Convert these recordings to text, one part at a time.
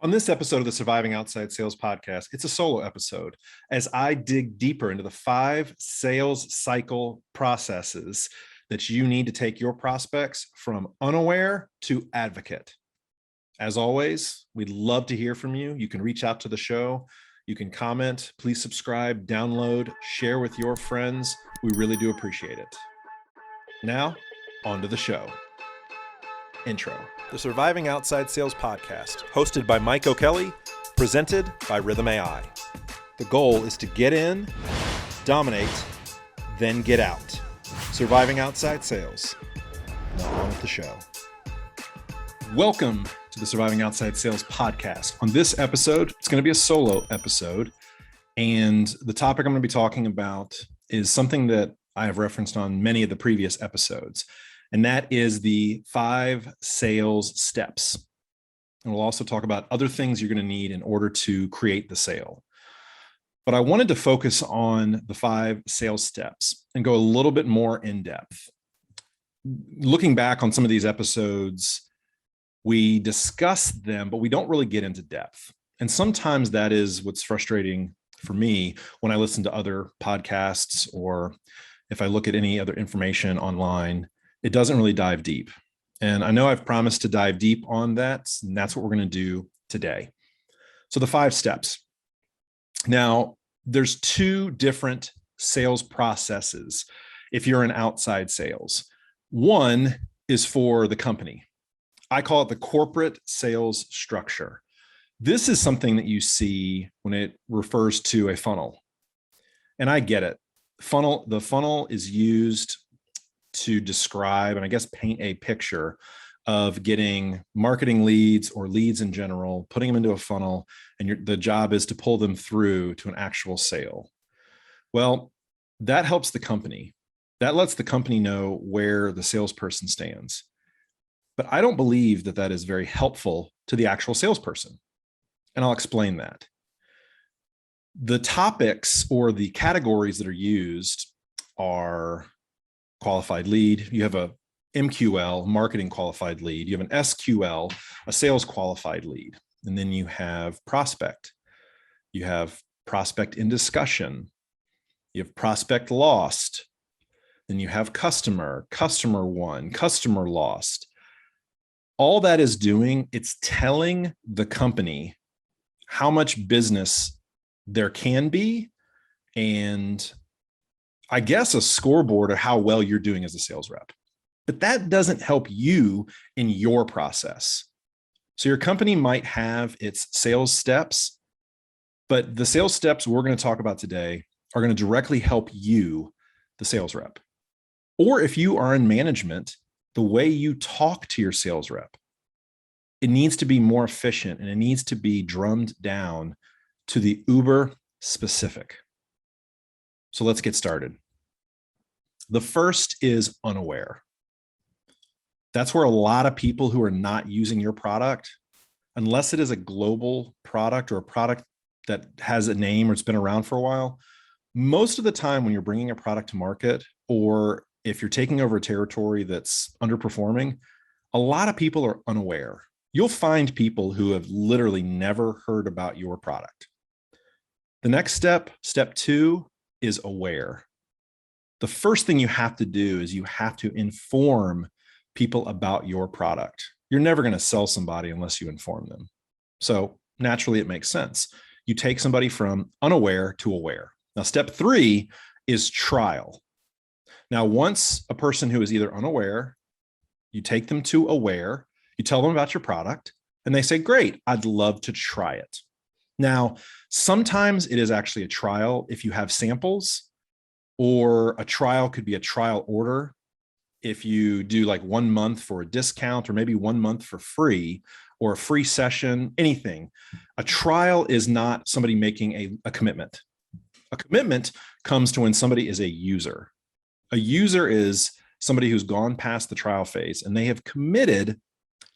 On this episode of the Surviving Outside Sales podcast, it's a solo episode as I dig deeper into the 5 sales cycle processes that you need to take your prospects from unaware to advocate. As always, we'd love to hear from you. You can reach out to the show. You can comment. Please subscribe, download, share with your friends. We really do appreciate it. Now, on to the show. Intro. The Surviving Outside Sales podcast, hosted by Mike O'Kelly, presented by Rithm AI. The goal is to get in, dominate, then get out. Surviving Outside Sales. Now on with the show. Welcome to the Surviving Outside Sales podcast. On this episode, it's going to be a solo episode. And the topic I'm going to be talking about is something that I have referenced on many of the previous episodes. And that is the 5 sales steps. And we'll also talk about other things you're going to need in order to create the sale. But I wanted to focus on the 5 sales steps and go a little bit more in depth. Looking back on some of these episodes, we discuss them, but we don't really get into depth. And sometimes that is what's frustrating for me when I listen to other podcasts or if I look at any other information online. It doesn't really dive deep. And I know I've promised to dive deep on that, and that's what we're going to do today. So the 5 steps. Now, there's 2 different sales processes if you're in outside sales. One is for the company. I call it the corporate sales structure. This is something that you see when it refers to a funnel. And I get it. The funnel is used to describe and I guess paint a picture of getting marketing leads or leads in general, putting them into a funnel, and the job is to pull them through to an actual sale. Well, that helps the company. That lets the company know where the salesperson stands. But I don't believe that that is very helpful to the actual salesperson. And I'll explain that. The topics or the categories that are used are qualified lead. You have a MQL, marketing qualified lead. You have an SQL, a sales qualified lead. And then you have prospect. You have prospect in discussion. You have prospect lost. Then you have customer, customer won, customer lost. All that is doing, it's telling the company how much business there can be and I guess a scoreboard of how well you're doing as a sales rep. But that doesn't help you in your process. So your company might have its sales steps, but the sales steps we're going to talk about today are going to directly help you, the sales rep. Or if you are in management, the way you talk to your sales rep, it needs to be more efficient and it needs to be drummed down to the uber specific. So let's get started. The first is unaware. That's where a lot of people who are not using your product, unless it is a global product or a product that has a name or it's been around for a while, most of the time when you're bringing a product to market or if you're taking over a territory that's underperforming, a lot of people are unaware. You'll find people who have literally never heard about your product. The next step, step 2, is aware. The first thing you have to do is you have to inform people about your product. You're never going to sell somebody unless you inform them. So naturally, it makes sense. You take somebody from unaware to aware. Now, step 3 is trial. Now, once a person who is either unaware, you take them to aware, you tell them about your product, and they say, great, I'd love to try it. Now, sometimes it is actually a trial if you have samples, or a trial could be a trial order. If you do like 1 month for a discount or maybe 1 month for free or a free session, anything. A trial is not somebody making a commitment. A commitment comes to when somebody is a user. A user is somebody who's gone past the trial phase and they have committed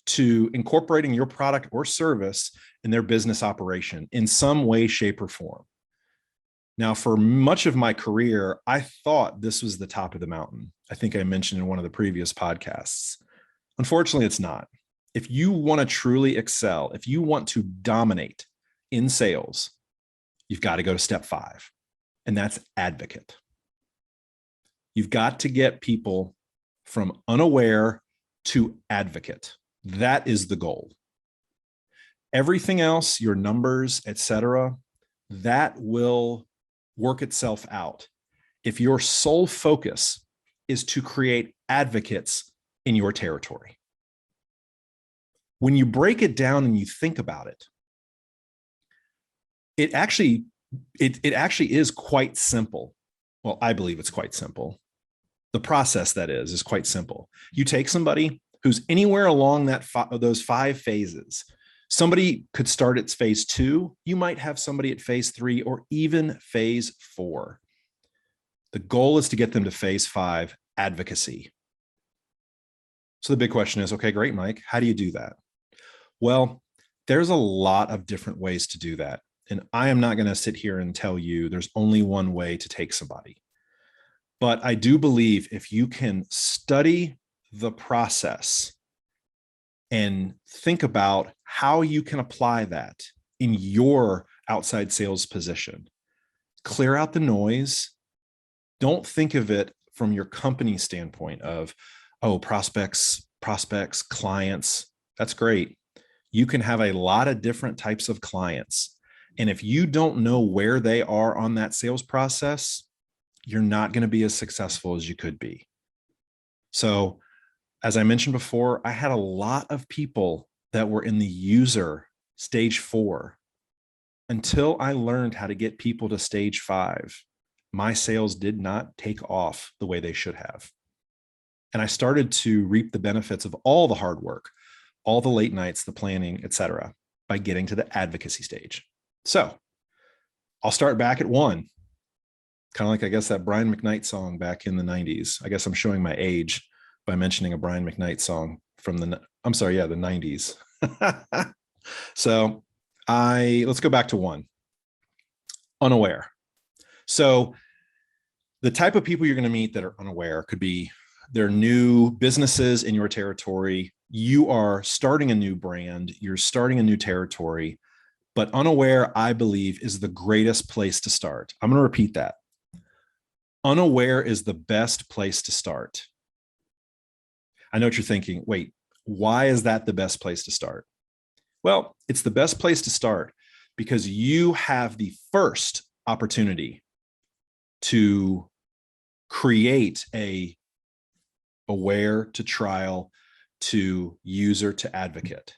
to incorporating your product or service in their business operation in some way, shape, or form. Now, for much of my career, I thought this was the top of the mountain. I think I mentioned in one of the previous podcasts. Unfortunately, it's not. If you want to truly excel, if you want to dominate in sales, you've got to go to step 5, and that's advocate. You've got to get people from unaware to advocate. That is the goal. Everything else, your numbers, etc., that will work itself out if your sole focus is to create advocates in your territory. When you break it down and you think about it, it actually is quite simple. Well, I believe it's quite simple. The process, that is quite simple. You take somebody who's anywhere along those 5 phases. Somebody could start at phase 2. You might have somebody at phase 3 or even phase 4. The goal is to get them to phase 5, advocacy. So the big question is, okay, great, Mike, how do you do that? Well, there's a lot of different ways to do that. And I am not going to sit here and tell you there's only one way to take somebody. But I do believe if you can study the process and think about how you can apply that in your outside sales position, clear out the noise. Don't think of it from your company standpoint of, oh, prospects, clients. That's great. You can have a lot of different types of clients. And if you don't know where they are on that sales process, you're not going to be as successful as you could be. So, as I mentioned before, I had a lot of people that were in the user stage 4. Until I learned how to get people to stage 5, my sales did not take off the way they should have. And I started to reap the benefits of all the hard work, all the late nights, the planning, etc., by getting to the advocacy stage. So I'll start back at 1. Kind of like, I guess, that Brian McKnight song back in the 90s. I guess I'm showing my age by mentioning a Brian McKnight song from the 90s. So let's go back to 1. Unaware. So the type of people you're going to meet that are unaware could be they're new businesses in your territory. You are starting a new brand. You're starting a new territory. But unaware, I believe, is the greatest place to start. I'm going to repeat that. Unaware is the best place to start. I know what you're thinking. Wait, why is that the best place to start? Well, it's the best place to start because you have the first opportunity to create a aware to trial to user to advocate.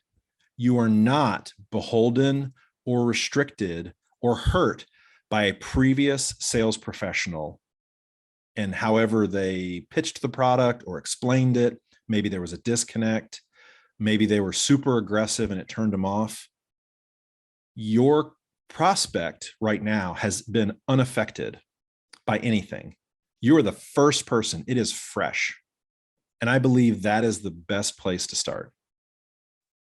You are not beholden or restricted or hurt by a previous sales professional and however they pitched the product or explained it. Maybe there was a disconnect. Maybe they were super aggressive and it turned them off. Your prospect right now has been unaffected by anything. You are the first person. It is fresh. And I believe that is the best place to start.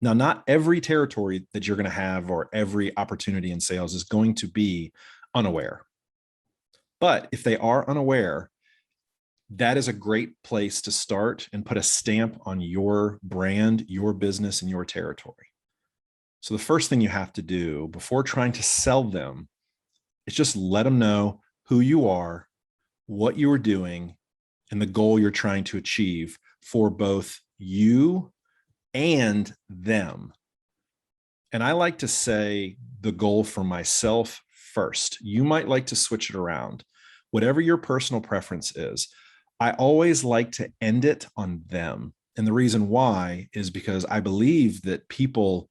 Now, not every territory that you're going to have or every opportunity in sales is going to be unaware. But if they are unaware, that is a great place to start and put a stamp on your brand, your business, and your territory. So the first thing you have to do before trying to sell them is just let them know who you are, what you are doing, and the goal you're trying to achieve for both you and them. And I like to say the goal for myself first. You might like to switch it around. Whatever your personal preference is, I always like to end it on them. And the reason why is because I believe that people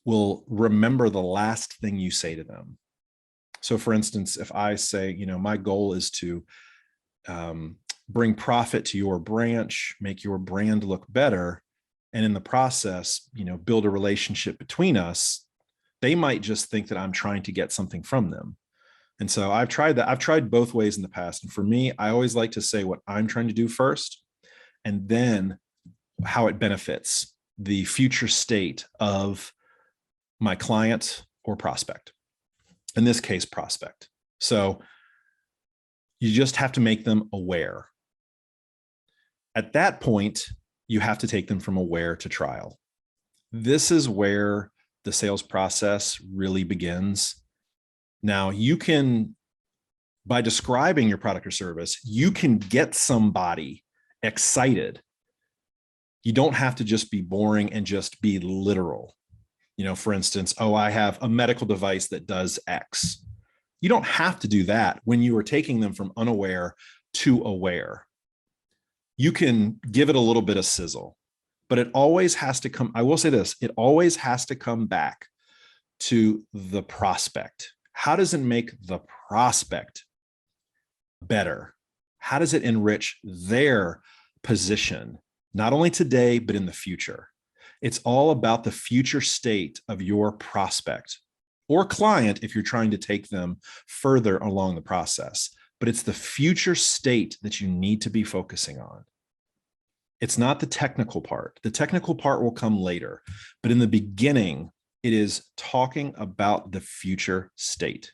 will remember the last thing you say to them. So for instance, if I say, my goal is to bring profit to your branch, make your brand look better, and in the process, build a relationship between us, they might just think that I'm trying to get something from them. And so I've tried that. I've tried both ways in the past. And for me, I always like to say what I'm trying to do first, and then how it benefits the future state of my client or prospect. In this case, prospect. So you just have to make them aware. At that point, you have to take them from aware to trial. This is where the sales process really begins. Now, you can, by describing your product or service, you can get somebody excited. You don't have to just be boring and just be literal. For instance, oh, I have a medical device that does X. You don't have to do that when you are taking them from unaware to aware. You can give it a little bit of sizzle, but it always has to come. I will say this, it always has to come back to the prospect. How does it make the prospect better? How does it enrich their position, not only today, but in the future? It's all about the future state of your prospect or client if you're trying to take them further along the process. But it's the future state that you need to be focusing on. It's not the technical part. The technical part will come later. But in the beginning, it is talking about the future state.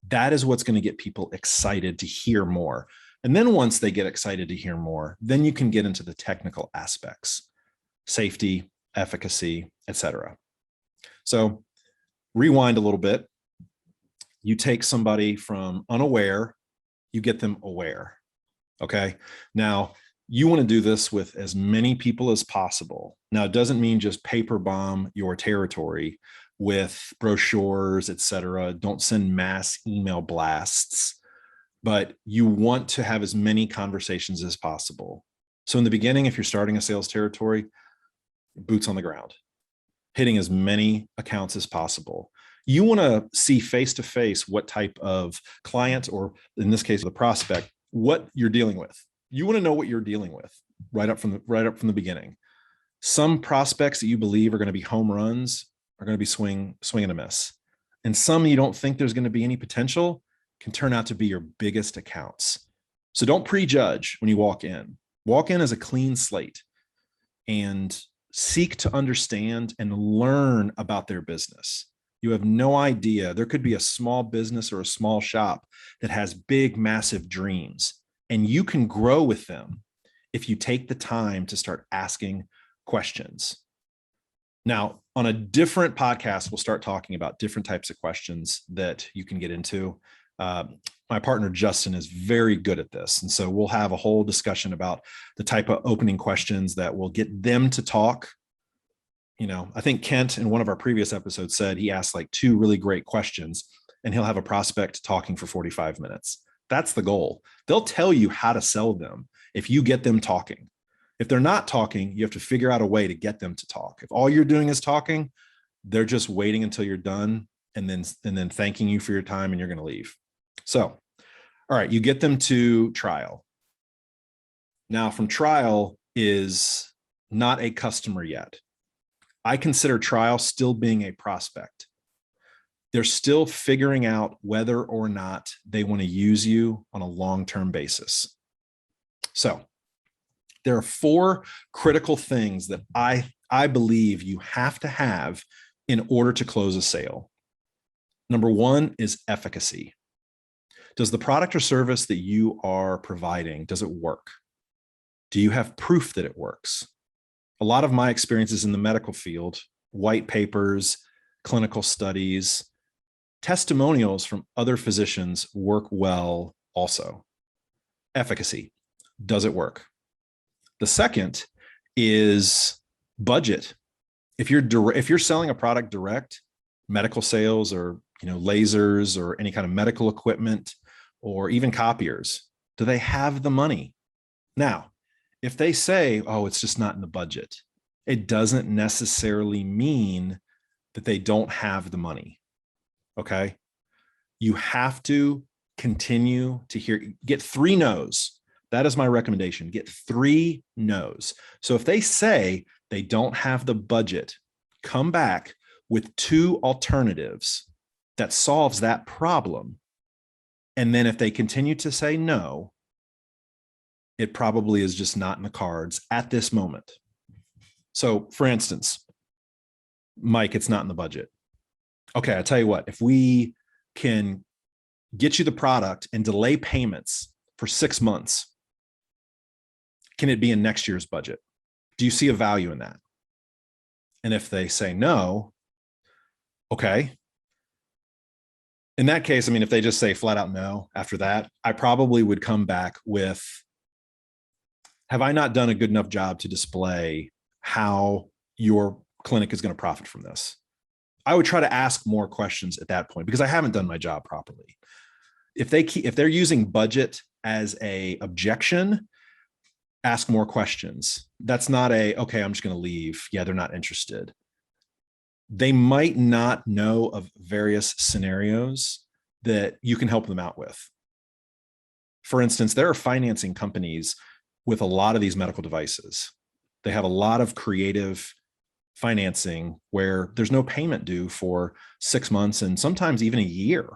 That is what's going to get people excited to hear more. And then once they get excited to hear more, then you can get into the technical aspects, safety, efficacy, etc. So rewind a little bit. You take somebody from unaware, you get them aware. Okay. Now, you want to do this with as many people as possible. Now, it doesn't mean just paper bomb your territory with brochures, etc. Don't send mass email blasts, but you want to have as many conversations as possible. So in the beginning, if you're starting a sales territory, boots on the ground, hitting as many accounts as possible. You want to see face-to-face what type of client, or in this case, the prospect, what you're dealing with. You want to know what you're dealing with right up from the beginning. Some prospects that you believe are going to be home runs are going to be swing and a miss. And some you don't think there's going to be any potential can turn out to be your biggest accounts. So don't prejudge when you walk in. Walk in as a clean slate and seek to understand and learn about their business. You have no idea. There could be a small business or a small shop that has big, massive dreams, and you can grow with them if you take the time to start asking questions. Now, on a different podcast, we'll start talking about different types of questions that you can get into. My partner, Justin, is very good at this. And so we'll have a whole discussion about the type of opening questions that will get them to talk. I think Kent in one of our previous episodes said he asked like 2 really great questions and he'll have a prospect talking for 45 minutes. That's the goal. They'll tell you how to sell them if you get them talking. If they're not talking, you have to figure out a way to get them to talk. If all you're doing is talking, they're just waiting until you're done and then thanking you for your time and you're going to leave. So, all right, you get them to trial. Now, from trial is not a customer yet. I consider trial still being a prospect. They're still figuring out whether or not they want to use you on a long-term basis. So there are 4 critical things that I believe you have to have in order to close a sale. Number 1 is efficacy. Does the product or service that you are providing, does it work? Do you have proof that it works? A lot of my experiences in the medical field, white papers, clinical studies, testimonials from other physicians work well also. Efficacy. Does it work? The second is budget. If you're selling a product direct, medical sales or lasers or any kind of medical equipment or even copiers, do they have the money? Now, if they say, oh, it's just not in the budget, it doesn't necessarily mean that they don't have the money. Okay. You have to continue to get 3 no's. That is my recommendation. Get 3 no's. So if they say they don't have the budget, come back with 2 alternatives that solves that problem. And then if they continue to say no, it probably is just not in the cards at this moment. So for instance, Mike, it's not in the budget. Okay, I tell you what, if we can get you the product and delay payments for 6 months, can it be in next year's budget? Do you see a value in that? And if they say no, okay. In that case, I mean, if they just say flat out no after that, I probably would come back with, have I not done a good enough job to display how your clinic is going to profit from this? I would try to ask more questions at that point because I haven't done my job properly. If they're using budget as a objection, ask more questions. That's not okay, I'm just going to leave. Yeah, they're not interested. They might not know of various scenarios that you can help them out with. For instance, there are financing companies with a lot of these medical devices. They have a lot of creative financing where there's no payment due for 6 months and sometimes even a year.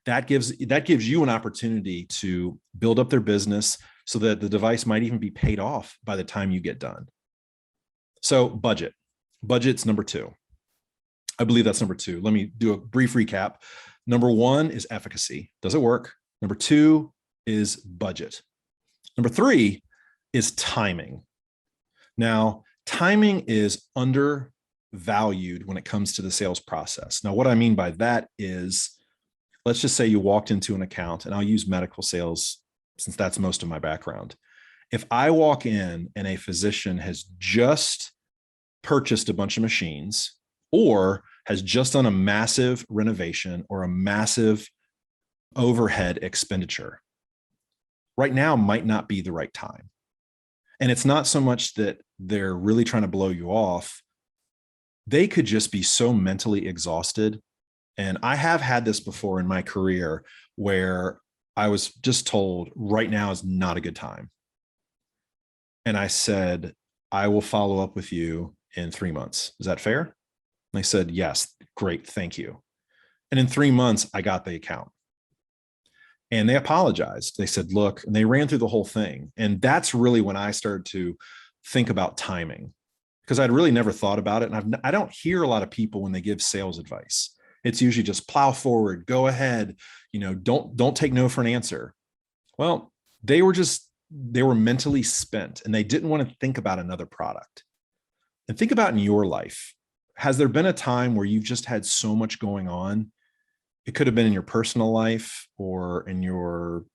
That gives you an opportunity to build up their business so that the device might even be paid off by the time you get done. So budget's number 2. I believe that's number 2. Let me do a brief recap. Number 1 is efficacy. Does it work? Number 2 is budget. Number 3 is timing. Now, timing is undervalued when it comes to the sales process. Now, what I mean by that is, let's just say you walked into an account, and I'll use medical sales since that's most of my background. If I walk in and a physician has just purchased a bunch of machines or has just done a massive renovation or a massive overhead expenditure, right now might not be the right time. And it's not so much that they're really trying to blow you off. They could just be so mentally exhausted. And I have had this before in my career where I was just told right now is not a good time. And I said, I will follow up with you in 3 months. Is that fair? And they said, yes, great, thank you. And in 3 months, I got the account. And they apologized. They said, look, and they ran through the whole thing. And that's really when I started to think about timing, because I'd really never thought about it. And I don't hear a lot of people when they give sales advice. It's usually just plow forward, go ahead, don't take no for an answer. Well, they were mentally spent and they didn't want to think about another product. And think about in your life, has there been a time where you've just had so much going on? It could have been in your personal life or in your,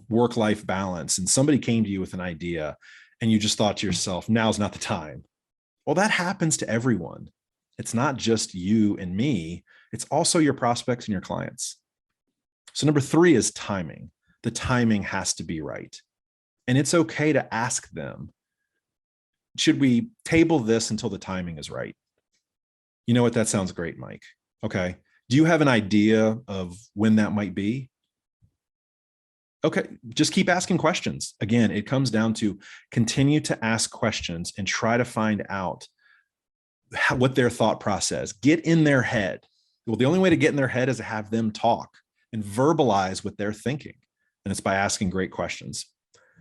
work-life balance. And somebody came to you with an idea and you just thought to yourself, now's not the time. Well, that happens to everyone. It's not just you and me. It's also your prospects and your clients. So number 3 is timing. The timing has to be right. And it's okay to ask them, should we table this until the timing is right? You know what? That sounds great, Mike. Okay. Do you have an idea of when that might be? Okay, just keep asking questions. Again, it comes down to continue to ask questions and try to find out what their thought process, get in their head. Well, the only way to get in their head is to have them talk and verbalize what they're thinking. And it's by asking great questions.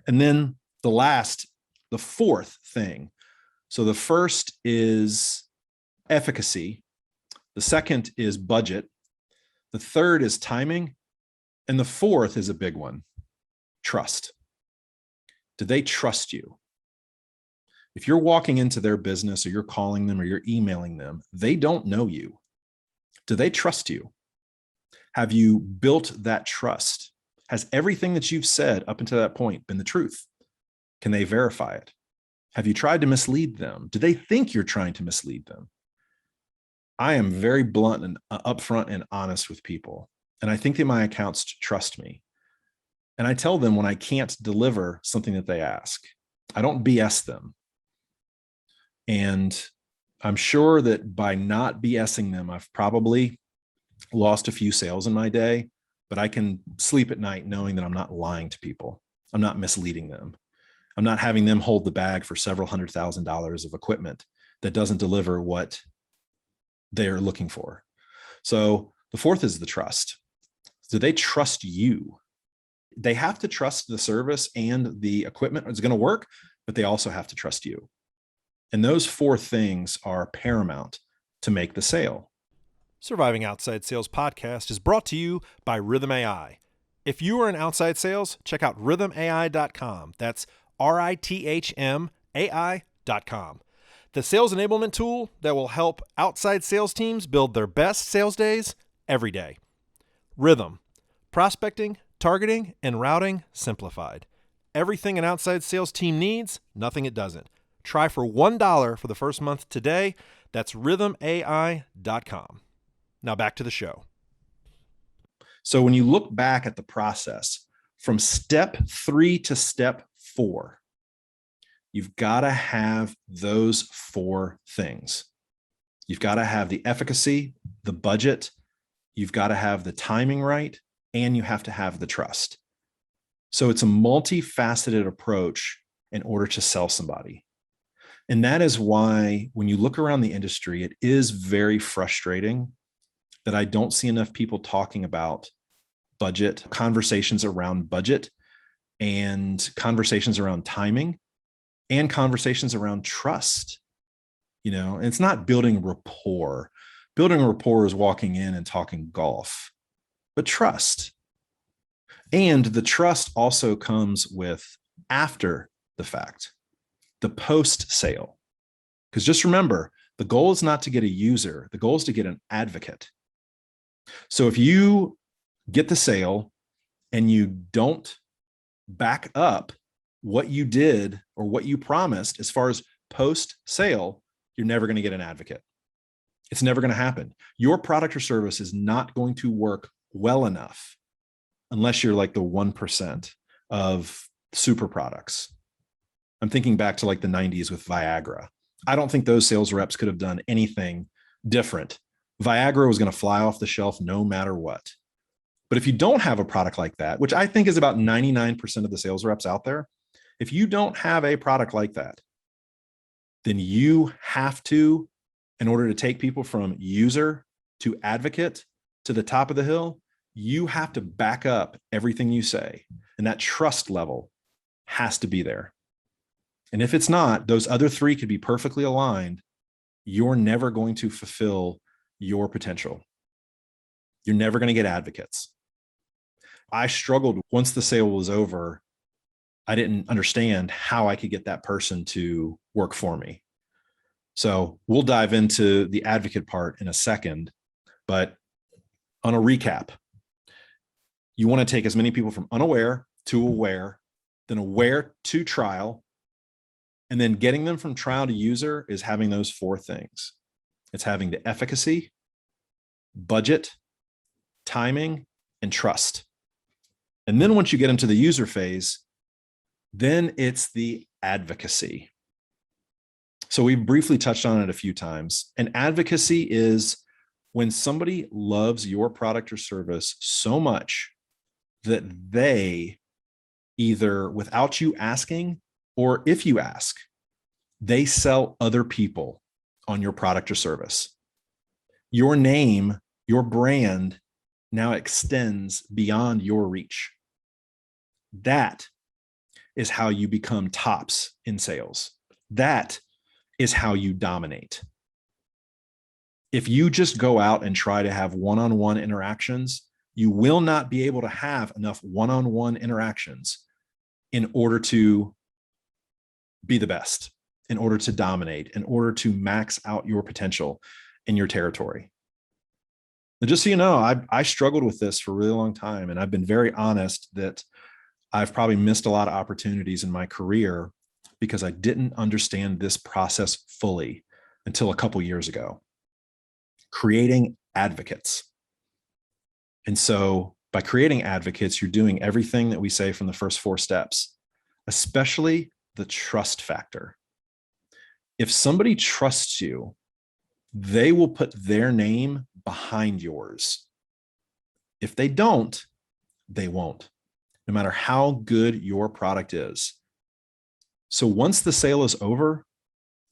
And then the 4th thing. So the first is efficacy. The second is budget. The third is timing. And the 4th is a big one, trust. Do they trust you? If you're walking into their business or you're calling them or you're emailing them, they don't know you. Do they trust you? Have you built that trust? Has everything that you've said up until that point been the truth? Can they verify it? Have you tried to mislead them? Do they think you're trying to mislead them? I am very blunt and upfront and honest with people. And I think that my accounts trust me. And I tell them when I can't deliver something that they ask. I don't BS them. And I'm sure that by not BSing them, I've probably lost a few sales in my day, but I can sleep at night knowing that I'm not lying to people. I'm not misleading them. I'm not having them hold the bag for several $100,000 of equipment that doesn't deliver what they're looking for. So the 4th is the trust. Do they trust you? They have to trust the service and the equipment is going to work, but they also have to trust you. And those 4 things are paramount to make the sale. Surviving Outside Sales podcast is brought to you by Rithm AI. If you are in outside sales, check out rhythmai.com. That's RITHM AI.com. the sales enablement tool that will help outside sales teams build their best sales days every day. Rithm, prospecting, targeting, and routing simplified. Everything an outside sales team needs, nothing it doesn't. Try for $1 for the first month today. That's rhythmai.com. Now back to the show. So when you look back at the process from step 3 to step 4, you've got to have those 4 things. You've got to have the efficacy, the budget, you've got to have the timing right, and you have to have the trust. So it's a multifaceted approach in order to sell somebody. And that is why when you look around the industry, it is very frustrating that I don't see enough people talking about budget, conversations around budget, and conversations around timing, and conversations around trust. And it's not building rapport. Building rapport is walking in and talking golf, but trust. And the trust also comes with after the fact, the post sale. Because just remember, the goal is not to get a user, the goal is to get an advocate. So if you get the sale and you don't back up what you did or what you promised as far as post sale, you're never going to get an advocate. It's never going to happen. Your product or service is not going to work well enough unless you're like the 1% of super products. I'm thinking back to like the 90s with Viagra. I don't think those sales reps could have done anything different. Viagra was going to fly off the shelf no matter what. But if you don't have a product like that, which I think is about 99% of the sales reps out there, if you don't have a product like that, then you have to, in order to take people from user to advocate to the top of the hill, you have to back up everything you say. And that trust level has to be there. And if it's not, those other 3 could be perfectly aligned. You're never going to fulfill your potential. You're never going to get advocates. I struggled once the sale was over. I didn't understand how I could get that person to work for me. So we'll dive into the advocate part in a second, but on a recap, you want to take as many people from unaware to aware, then aware to trial, and then getting them from trial to user is having those 4 things. It's having the efficacy, budget, timing, and trust. And then once you get into the user phase, then it's the advocacy. So we briefly touched on it a few times. And advocacy is when somebody loves your product or service so much that they either without you asking, or if you ask, they sell other people on your product or service. Your name, your brand now extends beyond your reach. That is how you become tops in sales. That is how you dominate. If you just go out and try to have one-on-one interactions, you will not be able to have enough one-on-one interactions in order to be the best, in order to dominate, in order to max out your potential in your territory. And just so you know, I struggled with this for a really long time, and I've been very honest that I've probably missed a lot of opportunities in my career because I didn't understand this process fully until a couple years ago. Creating advocates. And so by creating advocates, you're doing everything that we say from the first 4 steps, especially the trust factor. If somebody trusts you, they will put their name behind yours. If they don't, they won't, no matter how good your product is. So once the sale is over,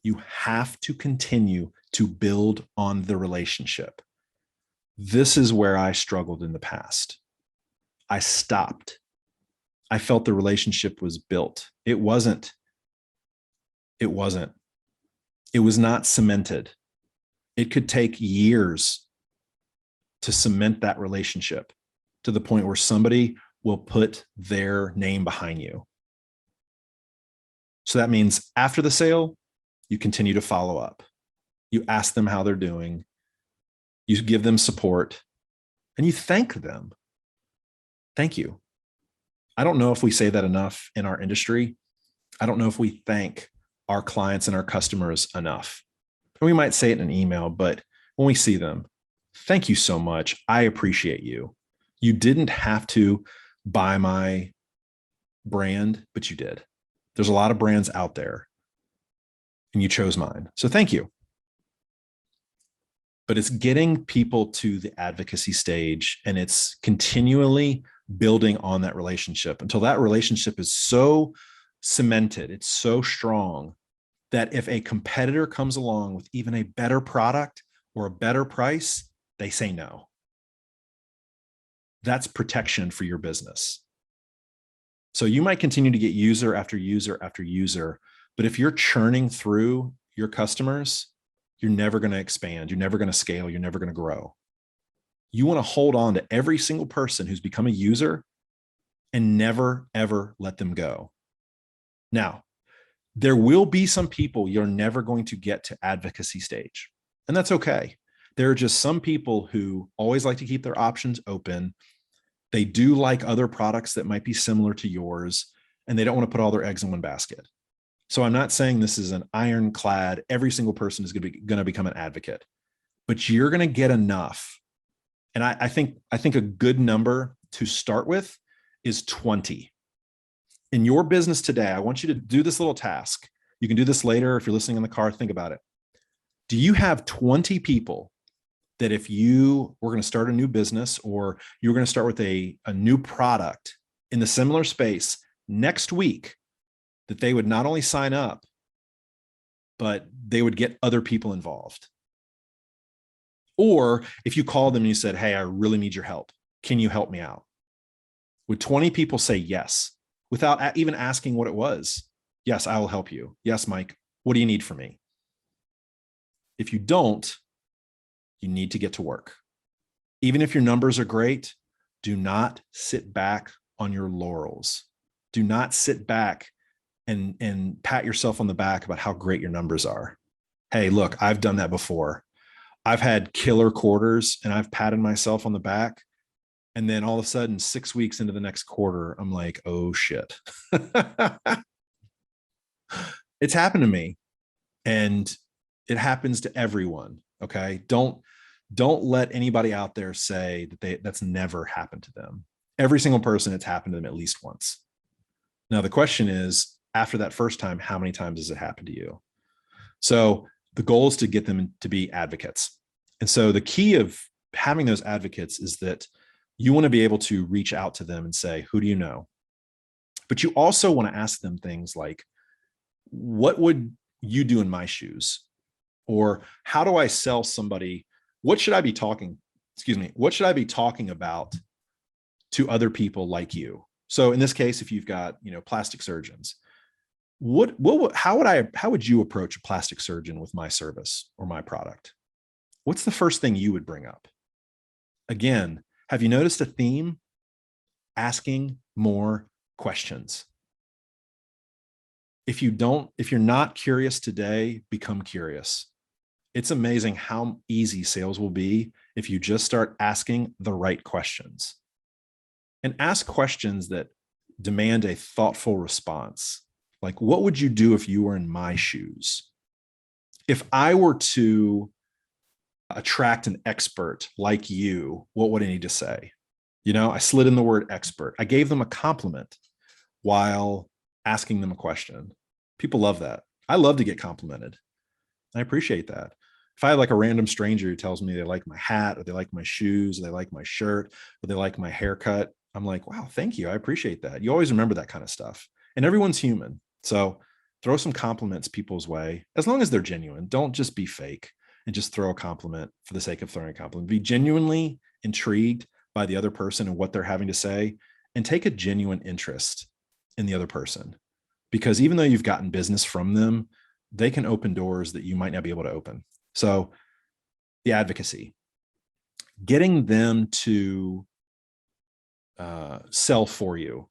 you have to continue to build on the relationship. This is where I struggled in the past. I stopped. I felt the relationship was built. It wasn't. It was not cemented. It could take years to cement that relationship to the point where somebody will put their name behind you. So that means after the sale, you continue to follow up. You ask them how they're doing. You give them support and you thank them. Thank you. I don't know if we say that enough in our industry. I don't know if we thank our clients and our customers enough. And we might say it in an email, but when we see them, thank you so much. I appreciate you. You didn't have to buy my brand, but you did. There's a lot of brands out there and you chose mine. So thank you. But it's getting people to the advocacy stage and it's continually building on that relationship until that relationship is so cemented, it's so strong that if a competitor comes along with even a better product or a better price, they say no. That's protection for your business. So you might continue to get user after user after user, but if you're churning through your customers, you're never going to expand. You're never going to scale. You're never going to grow. You want to hold on to every single person who's become a user and never, ever let them go. Now, there will be some people you're never going to get to advocacy stage, and that's okay. There are just some people who always like to keep their options open. They do like other products that might be similar to yours, and they don't want to put all their eggs in one basket. So I'm not saying this is an ironclad, every single person is going to become an advocate, but you're going to get enough. And I think a good number to start with is 20. In your business today, I want you to do this little task. You can do this later. If you're listening in the car, think about it. Do you have 20 people that if you were going to start a new business or you were going to start with a new product in the similar space next week, that they would not only sign up, but they would get other people involved? Or if you called them and you said, hey, I really need your help. Can you help me out? Would 20 people say yes without even asking what it was? Yes, I will help you. Yes, Mike, what do you need from me? If you don't, you need to get to work. Even if your numbers are great, do not sit back on your laurels. Do not sit back and pat yourself on the back about how great your numbers are. Hey, look, I've done that before. I've had killer quarters and I've patted myself on the back. And then all of a sudden, 6 weeks into the next quarter, I'm like, oh shit. It's happened to me. And it happens to everyone. Okay. Don't let anybody out there say that that's never happened to them. Every single person, it's happened to them at least once. Now, the question is, after that first time, how many times has it happened to you? So the goal is to get them to be advocates. And so the key of having those advocates is that you want to be able to reach out to them and say, who do you know? But you also want to ask them things like, what would you do in my shoes? Or how do I sell somebody? What should I be talking about to other people like you? So in this case, if you've got, plastic surgeons, how would you approach a plastic surgeon with my service or my product? What's the first thing you would bring up? Again, have you noticed a theme? Asking more questions. If you're not curious today, become curious. It's amazing how easy sales will be if you just start asking the right questions. And ask questions that demand a thoughtful response. Like, what would you do if you were in my shoes? If I were to attract an expert like you, what would I need to say? I slid in the word expert. I gave them a compliment while asking them a question. People love that. I love to get complimented. I appreciate that. If I have like a random stranger who tells me they like my hat or they like my shoes, or they like my shirt, or they like my haircut, I'm like, wow, thank you. I appreciate that. You always remember that kind of stuff. And everyone's human. So throw some compliments people's way, as long as they're genuine. Don't just be fake and just throw a compliment for the sake of throwing a compliment. Be genuinely intrigued by the other person and what they're having to say, and take a genuine interest in the other person. Because even though you've gotten business from them, they can open doors that you might not be able to open. So the advocacy, getting them to sell for you.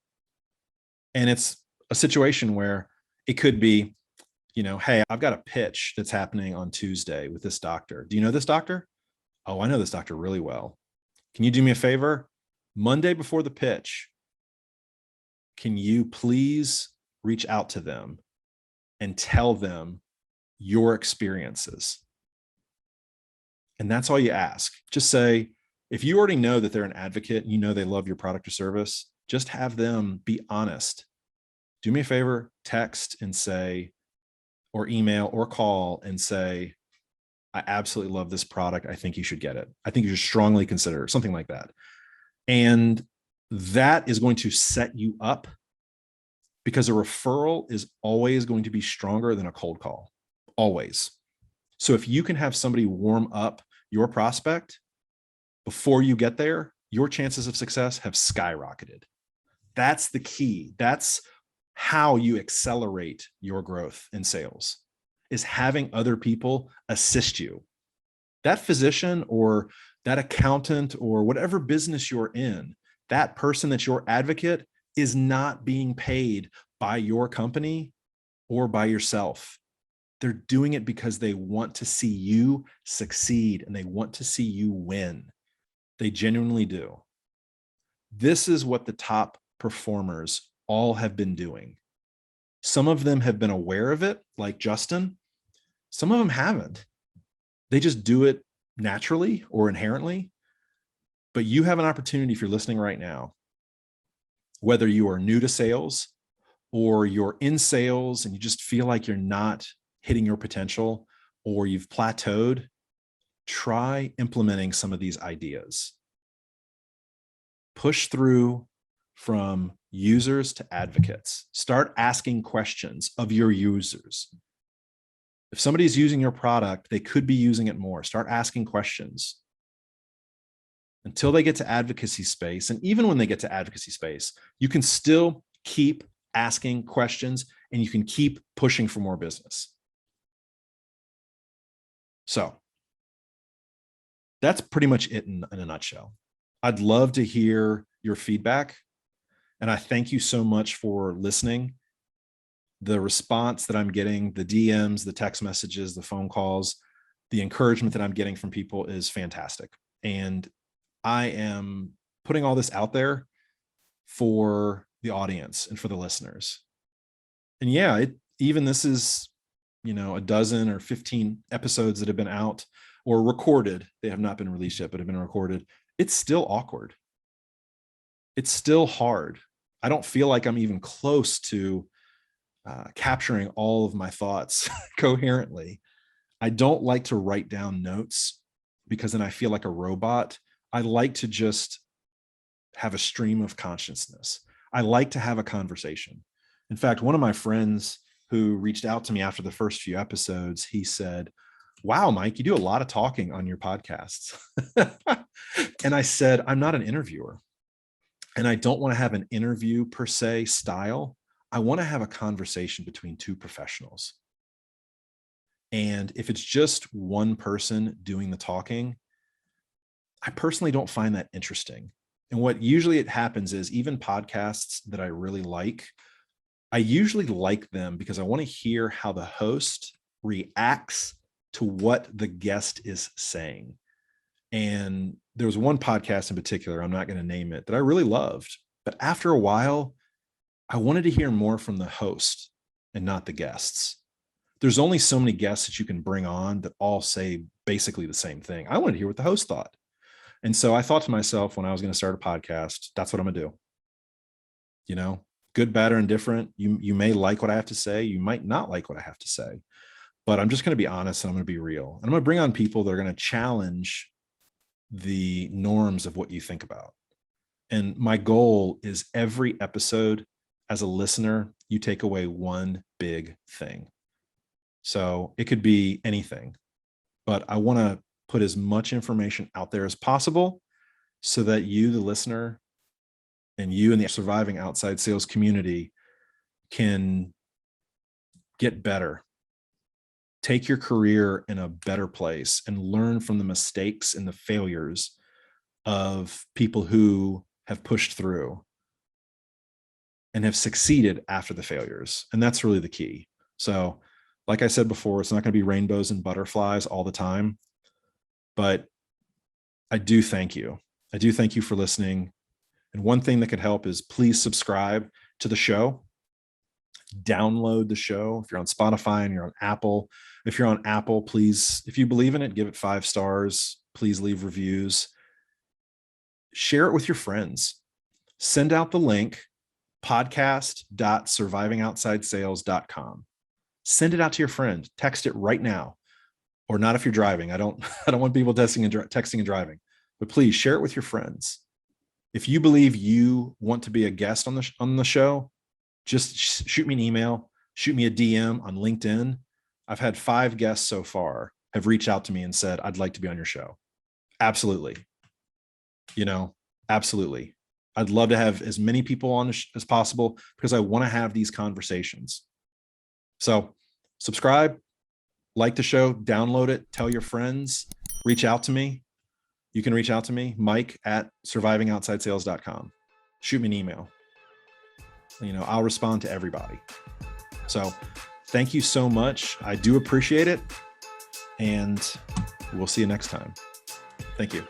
And it's a situation where it could be, Hey, I've got a pitch that's happening on Tuesday with this doctor. Do you know this doctor? Oh, I know this doctor really well. Can you do me a favor? Monday before the pitch, can you please reach out to them and tell them your experiences? And that's all you ask. Just say, if you already know that they're an advocate and you know they love your product or service, just have them be honest. Do me a favor, text and say, or email or call and say, I absolutely love this product. I think you should get it. I think you should strongly consider it, something like that. And that is going to set you up, because a referral is always going to be stronger than a cold call, always. So if you can have somebody warm up your prospect before you get there, your chances of success have skyrocketed. That's the key. That's how you accelerate your growth in sales, is having other people assist you. That physician or that accountant or whatever business you're in, that person that's your advocate is not being paid by your company or by yourself. They're doing it because they want to see you succeed and they want to see you win. They genuinely do. This is what the top performers all have been doing. Some of them have been aware of it, like Justin. Some of them haven't. They just do it naturally or inherently. But you have an opportunity, if you're listening right now, whether you are new to sales or you're in sales and you just feel like you're not hitting your potential or you've plateaued, try implementing some of these ideas. Push through from users to advocates. Start asking questions of your users. If somebody's using your product, they could be using it more. Start asking questions until they get to advocacy space. And even when they get to advocacy space, you can still keep asking questions and you can keep pushing for more business. So that's pretty much it in a nutshell. I'd love to hear your feedback. And I thank you so much for listening. The response that I'm getting, the DMs, the text messages, the phone calls, the encouragement that I'm getting from people is fantastic. And I am putting all this out there for the audience and for the listeners. And yeah, even this is, a dozen or 15 episodes that have been out or recorded. They have not been released yet, but have been recorded. It's still awkward. It's still hard. I don't feel like I'm even close to capturing all of my thoughts coherently. I don't like to write down notes because then I feel like a robot. I like to just have a stream of consciousness. I like to have a conversation. In fact, one of my friends who reached out to me after the first few episodes, he said, "Wow, Mike, you do a lot of talking on your podcasts." And I said, "I'm not an interviewer. And I don't want to have an interview per se style. I want to have a conversation between two professionals. And if it's just one person doing the talking, I personally don't find that interesting. And what usually it happens is even podcasts that I really like, I usually like them because I want to hear how the host reacts to what the guest is saying. And there was one podcast in particular, I'm not going to name it, that I really loved. But after a while, I wanted to hear more from the host and not the guests. There's only so many guests that you can bring on that all say basically the same thing. I wanted to hear what the host thought. And so I thought to myself when I was going to start a podcast, that's what I'm going to do. Good, bad, or indifferent. You may like what I have to say. You might not like what I have to say. But I'm just going to be honest and I'm going to be real. And I'm going to bring on people that are going to challenge the norms of what you think about. And my goal is every episode, as a listener, you take away one big thing. So it could be anything, but I want to put as much information out there as possible so that you, the listener, and you in the Surviving Outside Sales community can get better, take your career in a better place, and learn from the mistakes and the failures of people who have pushed through and have succeeded after the failures. And that's really the key. So Like I said before, it's not going to be rainbows and butterflies all the time, but I do thank you. I do thank you for listening. And one thing that could help is please subscribe to the show. Download the show. If you're on Spotify and you're on Apple, if you're on Apple, please, if you believe in it, give it 5 stars. Please leave reviews. Share it with your friends. Send out the link, podcast.survivingoutsideSales.com. Send it out to your friend. Text it right now, or not if you're driving. I don't want people texting and driving, but please share it with your friends. If you believe you want to be a guest on the show, just shoot me an email, shoot me a DM on LinkedIn. I've had 5 guests so far have reached out to me and said, I'd like to be on your show. Absolutely. Absolutely. I'd love to have as many people on as possible because I want to have these conversations. So subscribe, like the show, download it, tell your friends, reach out to me. You can reach out to me, Mike@SurvivingOutsideSales.com. Shoot me an email. I'll respond to everybody. So thank you so much. I do appreciate it. And we'll see you next time. Thank you.